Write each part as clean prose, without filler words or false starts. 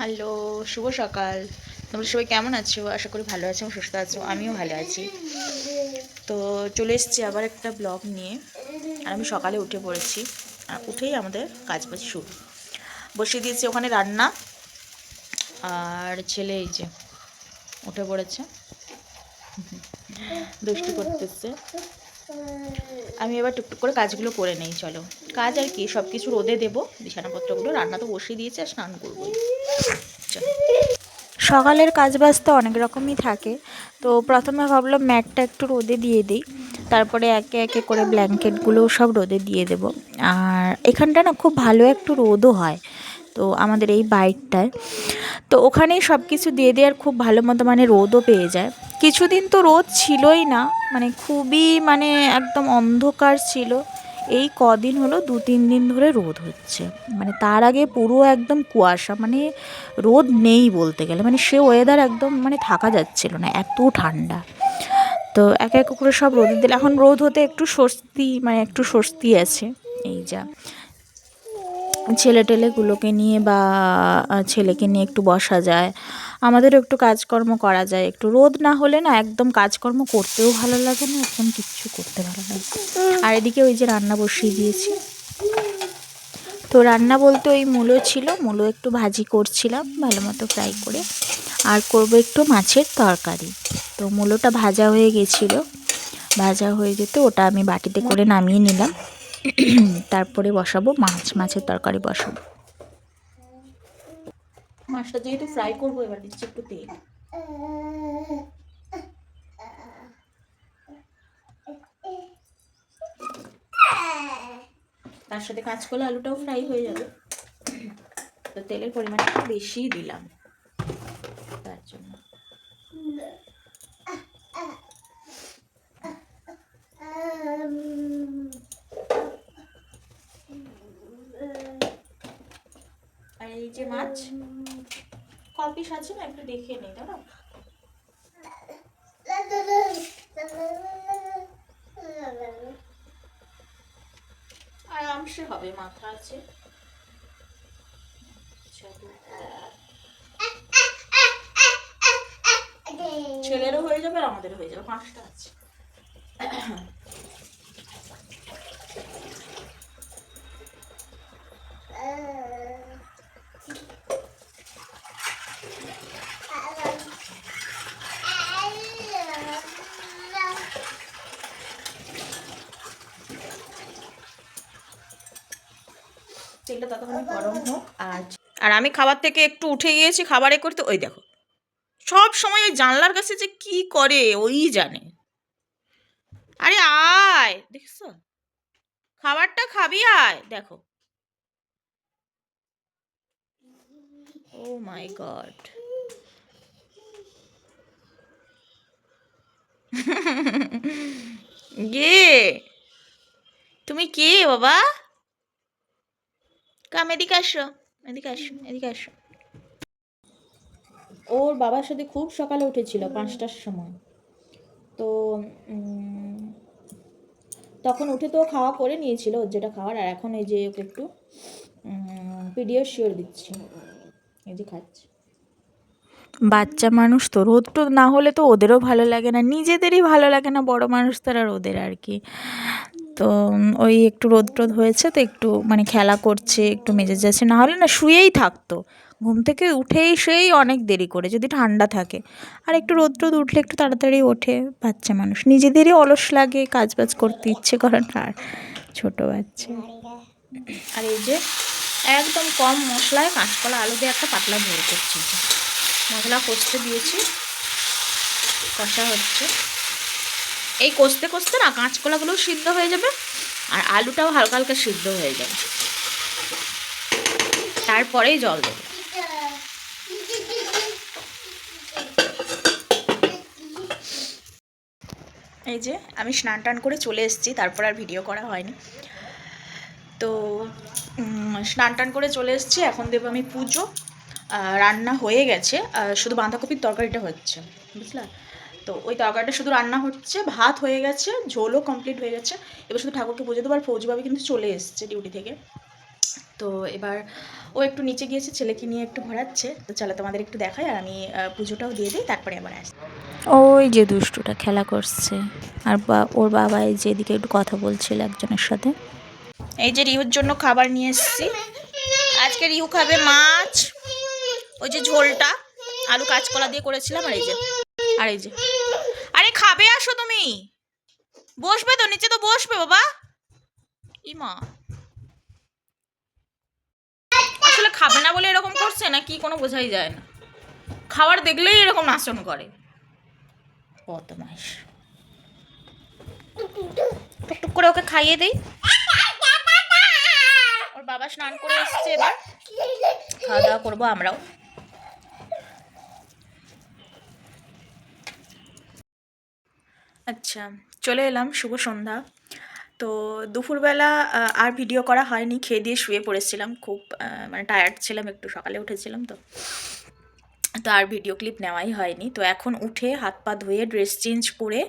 Hello, শুভ সকাল। তোমরা সবাই কেমন আছো? আশা করি ভালো আছো, সুস্থ আছো। আমিও ভালো আছি। তো চলে এসেছি আবার একটা ব্লগ নিয়ে। আর আমি সকালে উঠে পড়েছি, আর উঠেই আমাদের কাজবাজ শুরু। বসিয়ে দিয়েছি ওখানে রান্না। আর ছেলে এই যে উঠে পড়েছে, দুষ্টু করতেছে। আমি এবার টুকটুক করে কাজগুলো করে নেই। চলো, কাজ আর কি, সব কিছু রোদে দেবো। বিছানাপত্রগুলো রান্না তো বসিয়ে দিয়েছি, আর স্নান করবোই। চলো। সকালের কাজবাজ তো অনেক রকমই থাকে। তো প্রথমে ভাবলাম ম্যাটটা একটু রোদে দিয়ে দিই, তারপরে একে একে করে ব্ল্যাঙ্কেটগুলোও সব রোদে দিয়ে দেবো। আর এখানটা না খুব ভালো একটু রোদও হয়, তো আমাদের এই বাইকটায় তো ওখানেই সব কিছু দিয়ে দেওয়ার খুব ভালো মতো মানে রোদও পেয়ে যায়। কিছুদিন তো রোদ ছিলই না, মানে খুবই মানে একদম অন্ধকার ছিল। এই কদিন হলো 2-3 দিন ধরে রোদ হচ্ছে, মানে তার আগে পুরো একদম কুয়াশা, মানে রোদ নেই বলতে গেলে, মানে সে ওয়েদার একদম মানে থাকা যাচ্ছিল না, এত ঠান্ডা। তো এক এক করে সব রোদে দিলে এখন রোদ হতে একটু স্বস্তি, মানে একটু স্বস্তি আছে। এই যা ছেলে টেলেগুলোকে নিয়ে বা ছেলেকে নিয়ে একটু বসা যায়, আমাদেরও একটু কাজকর্ম করা যায়। একটু রোদ না হলে না একদম কাজকর্ম করতেও ভালো লাগে না, একদম কিচ্ছু করতে ভালো লাগে। আর এদিকে ওই যে রান্না বসিয়ে দিয়েছি। তো রান্না বলতে ওই মূলো ছিল, মূলো একটু ভাজি করছিলাম ভালো মতো ফ্রাই করে, আর করবো একটু মাছের তরকারি। তো মূলোটা ভাজা হয়ে গেছিলো, ভাজা হয়ে যেতে ওটা আমি বাটিতে করে নামিয়ে নিলাম। তারপরে বসাবো মাছের তরকারি বসাবো। মাছটা যেহেতু ফ্রাই করবো, এবার দিচ্ছি একটু তেল। তার সাথে কাঁচকলা আলুটাও ফ্রাই হয়ে যাবে। তো তেলের পরিমাণটা বেশিই দিলাম তার জন্য। আর এই যে মাছ ক পিস আছে না, একটু দেখে নেই, দাঁড়াও। আরামসে হবে, মাথা আছে। ছেলেরও হয়ে যাবে আর আমাদেরও হয়ে যাবে, 5টা আছে। তেলটা ততক্ষণ গরম হোক। আর আর আমি খাবার থেকে একটু উঠে গিয়েছি, খাবারে করতে। ওই দেখো, সব সময় ওই জানলার কাছে যে কি করে ওই জানে। আরে আয়, দেখছো, খাবারটা খাবি, আয় দেখো। ও মাই গড। গে, তুমি কে বাবা? কাম, এদিকে আসো, এদিকে আসো, এদিকে আসো। ওর বাবার সাথে খুব সকালে উঠেছিল, 5টার সময়। তো তখন উঠে তো খাওয়া করে নিয়েছিল, ওর যেটা খাওয়ার। আর এখন এই যে ওকে একটু পিডিয়াশিওর দিচ্ছি, এই যে খাচ্ছে। বাচ্চা মানুষ তো রোদ টোদ না হলে তো ওদেরও ভালো লাগে না, নিজেদেরই ভালো লাগে না, বড় মানুষ তারা রোদের আর কি। তো ওই একটু রোদ টোদ হয়েছে তো একটু মানে খেলা করছে, একটু মেজাজ যাচ্ছে, না হলে না শুয়েই থাকতো। ঘুম থেকে উঠেই সেই অনেক দেরি করে যদি ঠান্ডা থাকে, আর একটু রোদ টোদ উঠলে একটু তাড়াতাড়ি ওঠে। বাচ্চা মানুষ নিজেদেরই অলস লাগে, কাজ বাজ করতে ইচ্ছে করে না, আর ছোটো বাচ্চা। আর এই যে একদম কম মশলায় কাঁচকলা আলু দিয়ে একটা পাতলা ঝোল করছি। মশলা কষতে দিয়েছি, কষা হচ্ছে। এই কষতে কষতে না কাঁচকলাগুলোও সিদ্ধ হয়ে যাবে, আর আলুটাও হালকা হালকা সিদ্ধ হয়ে যাবে। তারপরেই জল দেবো। এই যে আমি স্নান টান করে চলে এসেছি, তারপর আর ভিডিও করা হয়নি। তো স্নান টান করে চলে এসেছি, এখন দেবো আমি পুজো। রান্না হয়ে গেছে, শুধু বাঁধাকপির তরকারিটা হচ্ছে, বুঝলা। তো ওই তরকারিটা শুধু রান্না হচ্ছে, ভাত হয়ে গেছে, ঝোলও কমপ্লিট হয়ে গেছে। এবার শুধু ঠাকুরকে পুজো দেবো। আর ফৌজি ভাবি কিন্তু চলে এসছে ডিউটি থেকে। তো এবার ও একটু নিচে গিয়েছে, ছেলেকে নিয়ে একটু ঘোরাচ্ছে। তো চলো তোমাদের একটু দেখাই, আর আমি পুজোটাও দিয়ে দিই, তারপরে আবার আসি। ওই যে দুষ্টুটা খেলা করছে, আর ওর বাবা এই যে এদিকে একটু কথা বলছিল একজনের সাথে। এই যে রিহুর জন্য খাবার নিয়ে এসেছি। আজকে রিহু খাবে মাছ, ওই যে ঝোলটা আলু কাঁচকলা দিয়ে করেছিলাম, আর এই যে আরে খাবে, আসো তুমি, বসবে তো নিচে, তো বসবে বাবা। ইমা আসলে খাবে না বলে এরকম করছে না কি কোনো বোঝাই যায় না, খাবার দেখলেই এরকম নাচন করে, বদমাইশ। টুকটুক করে ওকে খাইয়ে দেই। ওর বাবা স্নান করে এসছে, এবার খাওয়া দাওয়া করবো আমরাও। আচ্ছা, চলে এলাম, শুভ সন্ধ্যা। তো দুপুরবেলা আর ভিডিও করা হয়নি, খেয়ে দিয়ে শুয়ে পড়েছিলাম, খুব মানে টায়ার্ড ছিলাম একটু, সকালে উঠেছিলাম তো তো আর ভিডিও ক্লিপ নেওয়াই হয়নি। তো এখন উঠে হাত পা ধুয়ে ড্রেস চেঞ্জ করে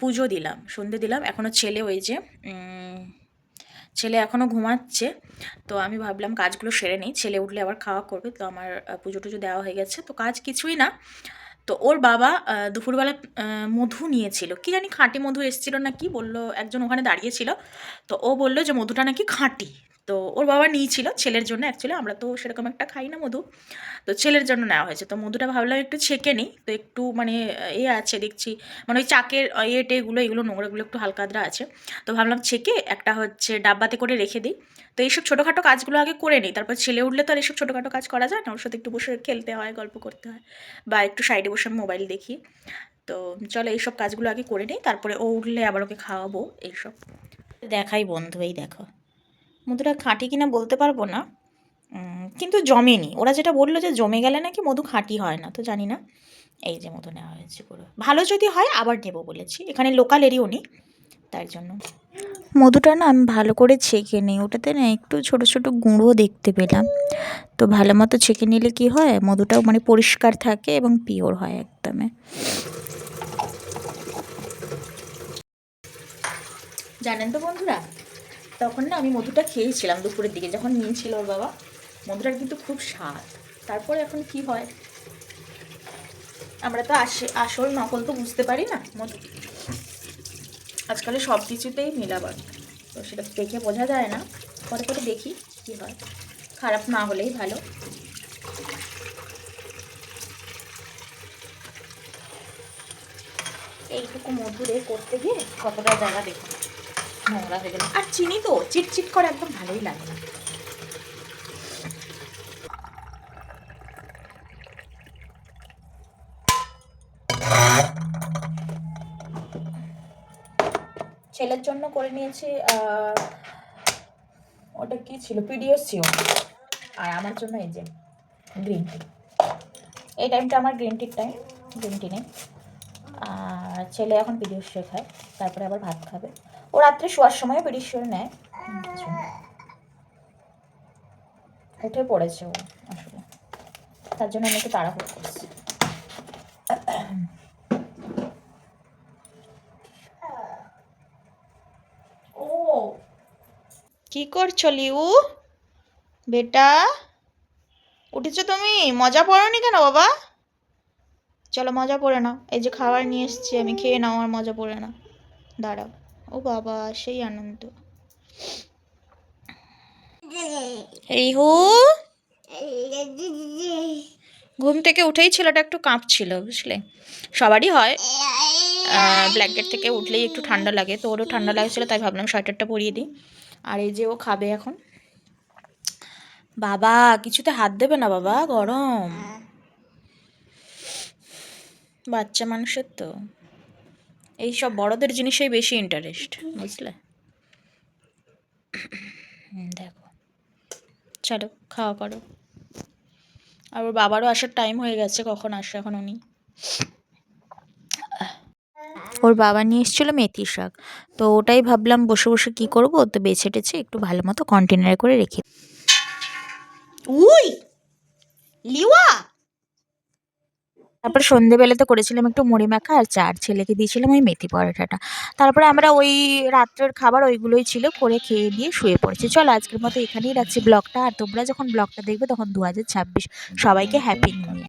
পুজো দিলাম, সন্ধে দিলাম। এখনও ছেলে ওই যে ছেলে এখনও ঘুমাচ্ছে, তো আমি ভাবলাম কাজগুলো সেরে নিই, ছেলে উঠলে আবার খাওয়া করবে। তো আমার পুজো টুজো দেওয়া হয়ে গেছে, তো কাজ কিছুই না। তো ওর বাবা দুপুরবেলা মধু নিয়েছিল, কি জানি খাঁটি মধু এসেছিলো না কি, বললো একজন ওখানে দাঁড়িয়েছিল, তো ও বললো যে মধুটা নাকি খাঁটি। তো ওর বাবা নিয়েছিল ছেলের জন্য, অ্যাকচুয়ালি আমরা তো সেরকম একটা খাই না মধু, তো ছেলের জন্য নেওয়া হয়েছে। তো মধুটা ভাবলাম একটু ছেঁকে নিই, তো একটু মানে আছে দেখছি, মানে ওই চাকের এগুলো নোংরাগুলো একটু হালকা আদ্রা আছে, তো ভাবলাম ছেঁকে একটা হচ্ছে ডাব্বাতে করে রেখে দিই। তো এইসব ছোটোখাটো কাজগুলো আগে করে নিই, তারপর ছেলে উঠলে তো আর এইসব ছোটোখাটো কাজ করা যায় না, ওর সাথে একটু বসে খেলতে হয়, গল্প করতে হয়, বা একটু সাইডে বসে মোবাইল দেখি। তো চলো এইসব কাজগুলো আগে করে নিই, তারপরে ও উঠলে আবার ওকে খাওয়াবো এইসব। দেখাই বন্ধু, এই দেখো মধুটা খাঁটি কিনা বলতে পারবো না, কিন্তু জমেনি, ওরা যেটা বললো যে জমে গেলে নাকি মধু খাঁটি হয় না, তো জানি না। এই যে মধু নেওয়া হয়েছে পুরো, ভালো যদি হয় আবার নেবো বলেছি, এখানে লোকাল এরিও নি, তার জন্য। মধুটা না আমি ভালো করে ছেঁকে নিই, ওটাতে না একটু ছোট ছোট গুঁড়ো দেখতে পেলাম। তো ভালো মতো ছেঁকে নিলে কি হয়, মধুটাও মানে পরিষ্কার থাকে এবং পিওর হয় একদমই। জানেন তো বন্ধুরা, তখন না আমি মধুটা খেয়েছিলাম দুপুরের দিকে যখন নিয়েছিল ওর বাবা, মধুটার কিন্তু খুব স্বাদ। তারপরে এখন কি হয়, আমরা তো আসল নকল তো বুঝতে পারি না, মধু আজকাল সব কিছুতেই মিলাবার, তো সেটা দেখে বোঝা যায় না, পরে পরে দেখি কি হয়, খারাপ না হলেই ভালো। এইটুকু মধুরে করতে গিয়ে কতটা জায়গা দেখুন নোংরা হয়ে গেল, আর চিনি তো চিটচিট করে একদম ভালোই লাগে না। ছেলের জন্য করে নিয়েছি ওটা কি ছিল, পিডিএসিও, আর আমার জন্য এই যে গ্রিন টি। এই টাইমটা আমার গ্রিন টির টাইম, গ্রিন টি নেই। আর ছেলে এখন পিডিএসিও খায়, তারপরে আবার ভাত খাবে। ও রাত্রে শোয়ার সময় পিডিএসিও নেয়, উঠে পড়েছে ও আসলে, তার জন্য আমি একটু তাড়াহুড়ো করছি। ও কি করছো লিউ বেটা, উঠেছো তুমি, মজা পড়োনি কেন বাবা? চলো মজা পড়ে নাও, এই যে খাবার নিয়ে এসছি আমি, খেয়ে নাও আর মজা পড়ে নাও, দাঁড়াও। ও বাবা সেই আনন্দ। রিহু ঘুম থেকে উঠেই ছেলেটা একটু কাঁপছিল, বুঝলে, সবারই হয়, ব্ল্যাঙ্কেট থেকে উঠলেই একটু ঠান্ডা লাগে, তো ওরও ঠান্ডা লাগছিল, তাই ভাবলাম সোয়েটারটা পরিয়ে দিই। আর এই যে ও খাবে এখন। বাবা কিছুতে হাত দেবে না বাবা, গরম, বাচ্চা মানুষের তো এই সব বড়দের জিনিসেই বেশি ইন্টারেস্ট, বুঝলে। দেখো, চলো খাওয়া করো, আর ওর বাবারও আসার টাইম হয়ে গেছে, কখন আসে এখন উনি। ওর বাবা নিয়ে এসেছিলো মেথি শাক, তো ওটাই ভাবলাম বসে বসে কী করবো, তো বেছে টেছে একটু ভালো মতো কন্টেনারে করে রেখে। উই লিওয়া তারপরে সন্ধেবেলাতে করেছিলাম একটু মুড়ি মাখা আর চা, আর ছেলেকে দিয়েছিলাম ওই মেথি পরোটাটা। তারপরে আমরা ওই রাত্রের খাবার ওইগুলোই ছিল, করে খেয়ে দিয়ে শুয়ে পড়েছি। চলো আজকের মতো এখানেই রাখছি ব্লগটা। আর তোমরা যখন ব্লগটা দেখবে তখন 2026, সবাইকে হ্যাপি নিউ ইয়ার।